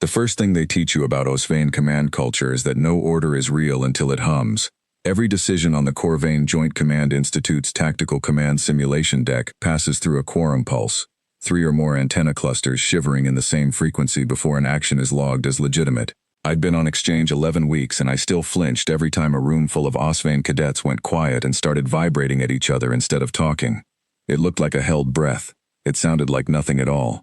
The first thing they teach you about Osvane command culture is that no order is real until it hums. Every decision on the Corvane Joint Command Institute's Tactical Command Simulation deck passes through a quorum pulse, 3 or more antenna clusters shivering in the same frequency before an action is logged as legitimate. I'd been on exchange 11 weeks and I still flinched every time a room full of Osvane cadets went quiet and started vibrating at each other instead of talking. It looked like a held breath. It sounded like nothing at all.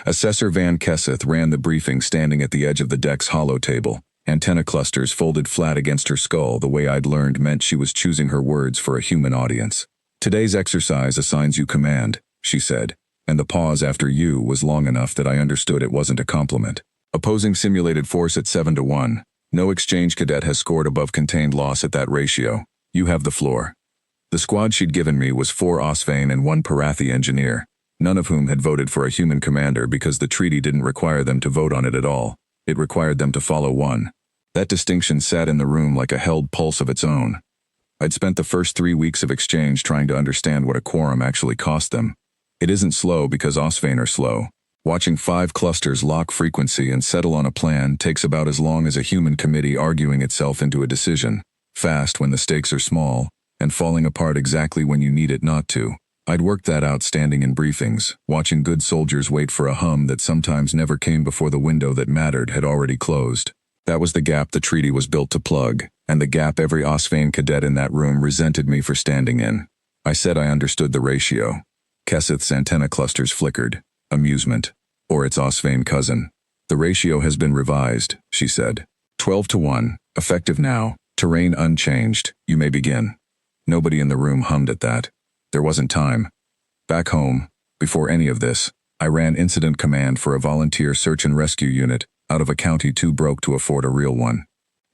Assessor Van Kesseth ran the briefing standing at the edge of the deck's hollow table, antenna clusters folded flat against her skull the way I'd learned meant she was choosing her words for a human audience. "Today's exercise assigns you command," she said, and the pause after "you" was long enough that I understood it wasn't a compliment. "Opposing simulated force at 7-1. No exchange cadet has scored above contained loss at that ratio. You have the floor." The squad she'd given me was 4 Osvane and 1 Parathi engineer, none of whom had voted for a human commander because the treaty didn't require them to vote on it at all. It required them to follow one. That distinction sat in the room like a held pulse of its own. I'd spent the first 3 weeks of exchange trying to understand what a quorum actually cost them. It isn't slow because Osvane are slow. Watching 5 clusters lock frequency and settle on a plan takes about as long as a human committee arguing itself into a decision. Fast when the stakes are small, and falling apart exactly when you need it not to. I'd worked that out standing in briefings, watching good soldiers wait for a hum that sometimes never came before the window that mattered had already closed. That was the gap the treaty was built to plug, and the gap every Osvane cadet in that room resented me for standing in. I said I understood the ratio. Kesseth's antenna clusters flickered. Amusement. Or its Osvane cousin. "The ratio has been revised," she said. 12-1, effective now, terrain unchanged, you may begin. Nobody in the room hummed at that. There wasn't time. Back home, before any of this, I ran incident command for a volunteer search and rescue unit out of a county too broke to afford a real one.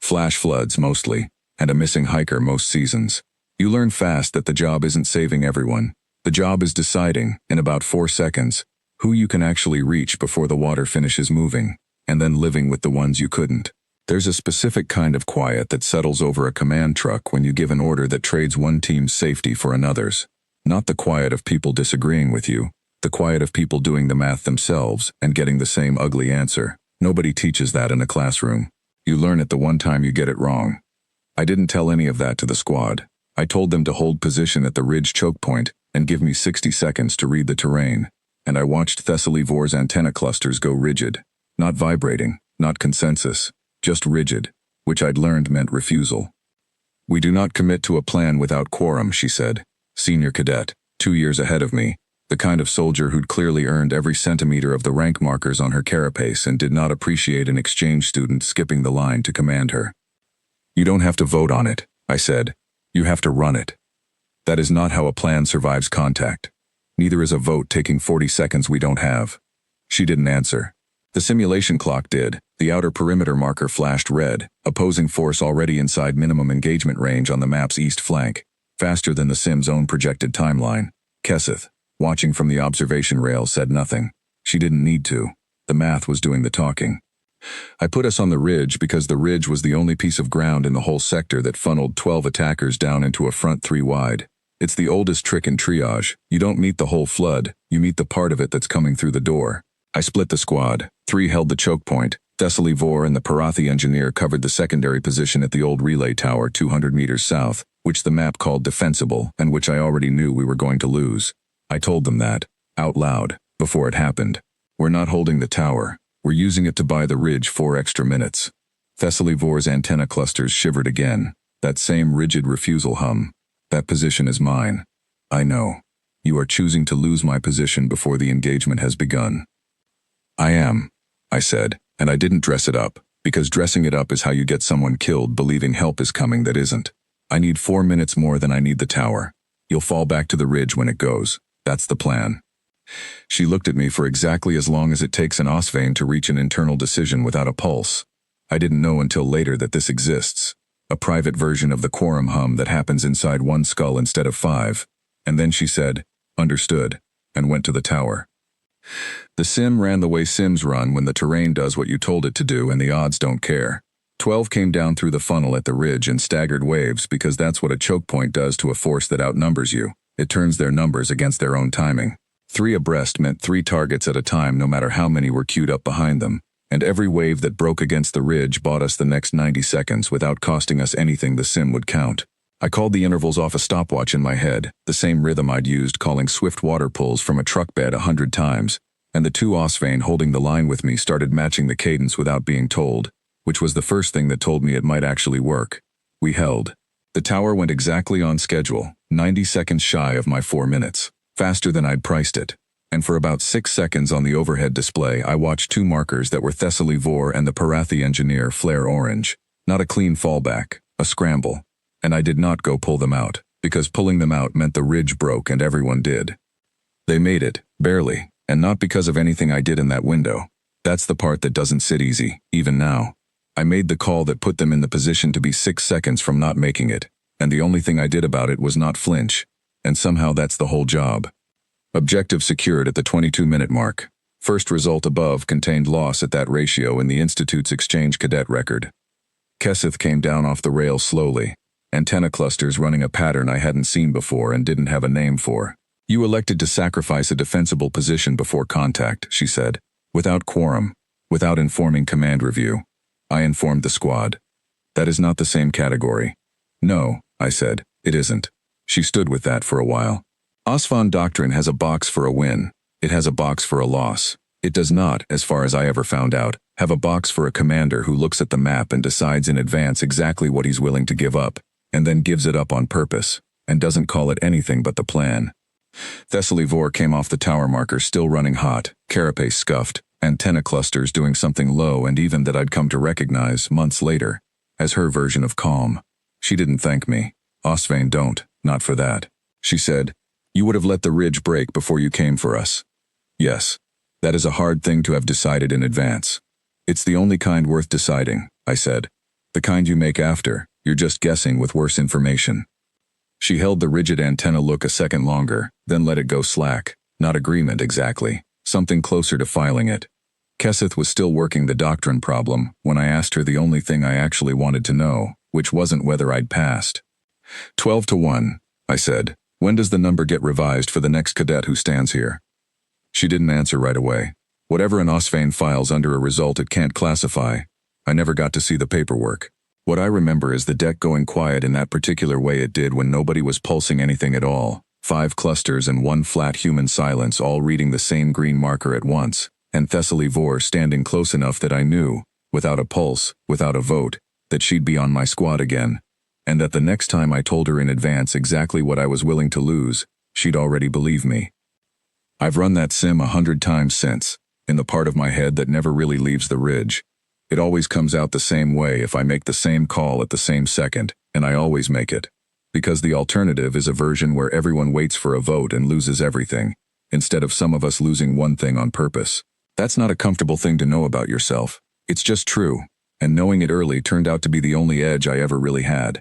Flash floods mostly, and a missing hiker most seasons. You learn fast that the job isn't saving everyone. The job is deciding, in about 4 seconds, who you can actually reach before the water finishes moving, and then living with the ones you couldn't. There's a specific kind of quiet that settles over a command truck when you give an order that trades one team's safety for another's. Not the quiet of people disagreeing with you, the quiet of people doing the math themselves and getting the same ugly answer. Nobody teaches that in a classroom. You learn it the one time you get it wrong. I didn't tell any of that to the squad. I told them to hold position at the ridge choke point and give me 60 seconds to read the terrain. And I watched Thessaly Vor's antenna clusters go rigid. Not vibrating, not consensus, just rigid, which I'd learned meant refusal. "We do not commit to a plan without quorum," she said. Senior cadet, 2 years ahead of me, the kind of soldier who'd clearly earned every centimeter of the rank markers on her carapace and did not appreciate an exchange student skipping the line to command her. "You don't have to vote on it," I said. "You have to run it. That is not how a plan survives contact. Neither is a vote taking 40 seconds we don't have." She didn't answer. The simulation clock did. The outer perimeter marker flashed red, opposing force already inside minimum engagement range on the map's east flank, faster than the sim's own projected timeline. Kesseth, watching from the observation rail, said nothing. She didn't need to. The math was doing the talking. I put us on the ridge because the ridge was the only piece of ground in the whole sector that funneled 12 attackers down into a front 3 wide. It's the oldest trick in triage. You don't meet the whole flood, you meet the part of it that's coming through the door. I split the squad. 3 held the choke point. Thessaly Vor and the Parathi engineer covered the secondary position at the old relay tower 200 meters south, which the map called defensible and which I already knew we were going to lose. I told them that, out loud, before it happened. "We're not holding the tower. We're using it to buy the ridge 4 extra minutes." Thessaly Vor's antenna clusters shivered again. That same rigid refusal hum. "That position is mine. I know. You are choosing to lose my position before the engagement has begun." "I am," I said, and I didn't dress it up, because dressing it up is how you get someone killed believing help is coming that isn't. "I need 4 minutes more than I need the tower. You'll fall back to the ridge when it goes. That's the plan." She looked at me for exactly as long as it takes an Osvane to reach an internal decision without a pulse. I didn't know until later that this exists. A private version of the quorum hum that happens inside 1 skull instead of 5. And then she said, "Understood," and went to the tower. The sim ran the way sims run when the terrain does what you told it to do and the odds don't care. 12 came down through the funnel at the ridge in staggered waves because that's what a choke point does to a force that outnumbers you. It turns their numbers against their own timing. 3 abreast meant 3 targets at a time no matter how many were queued up behind them. And every wave that broke against the ridge bought us the next 90 seconds without costing us anything the sim would count. I called the intervals off a stopwatch in my head, the same rhythm I'd used calling swift water pulls from a truck bed 100 times, and the two Osvane holding the line with me started matching the cadence without being told, which was the first thing that told me it might actually work. We held. The tower went exactly on schedule, 90 seconds shy of my 4 minutes, faster than I'd priced it. And for about 6 seconds on the overhead display I watched two markers that were Thessaly Vor and the Parathi engineer flare orange. Not a clean fallback, a scramble. And I did not go pull them out, because pulling them out meant the ridge broke and everyone did. They made it, barely, and not because of anything I did in that window. That's the part that doesn't sit easy, even now. I made the call that put them in the position to be 6 seconds from not making it, and the only thing I did about it was not flinch. And somehow that's the whole job. Objective secured at the 22-minute mark. First result above contained loss at that ratio in the Institute's exchange cadet record. Keseth came down off the rail slowly, antenna clusters running a pattern I hadn't seen before and didn't have a name for. You elected to sacrifice a defensible position before contact, she said, without quorum, without informing command review. I informed the squad. That is not the same category. No, I said, it isn't. She stood with that for a while. Osvan doctrine has a box for a win. It has a box for a loss. It does not, as far as I ever found out, have a box for a commander who looks at the map and decides in advance exactly what he's willing to give up, and then gives it up on purpose, and doesn't call it anything but the plan. Thessaly Vor came off the tower marker still running hot, carapace scuffed, antenna clusters doing something low and even that I'd come to recognize, months later, as her version of calm. She didn't thank me. Osvane don't, not for that. She said, "You would have let the ridge break before you came for us." Yes, that is a hard thing to have decided in advance. It's the only kind worth deciding, I said. The kind you make after, you're just guessing with worse information. She held the rigid antenna look a second longer, then let it go slack. Not agreement exactly, something closer to filing it. Keseth was still working the doctrine problem when I asked her the only thing I actually wanted to know, which wasn't whether I'd passed. 12-1, I said. When does the number get revised for the next cadet who stands here? She didn't answer right away. Whatever an Osvane files under a result it can't classify. I never got to see the paperwork. What I remember is the deck going quiet in that particular way it did when nobody was pulsing anything at all. 5 clusters and 1 flat human silence all reading the same green marker at once, and Thessaly Vor standing close enough that I knew, without a pulse, without a vote, that she'd be on my squad again. And that the next time I told her in advance exactly what I was willing to lose, she'd already believe me. I've run that sim 100 times since, in the part of my head that never really leaves the ridge. It always comes out the same way if I make the same call at the same second, and I always make it. Because the alternative is a version where everyone waits for a vote and loses everything, instead of some of us losing one thing on purpose. That's not a comfortable thing to know about yourself. It's just true, and knowing it early turned out to be the only edge I ever really had.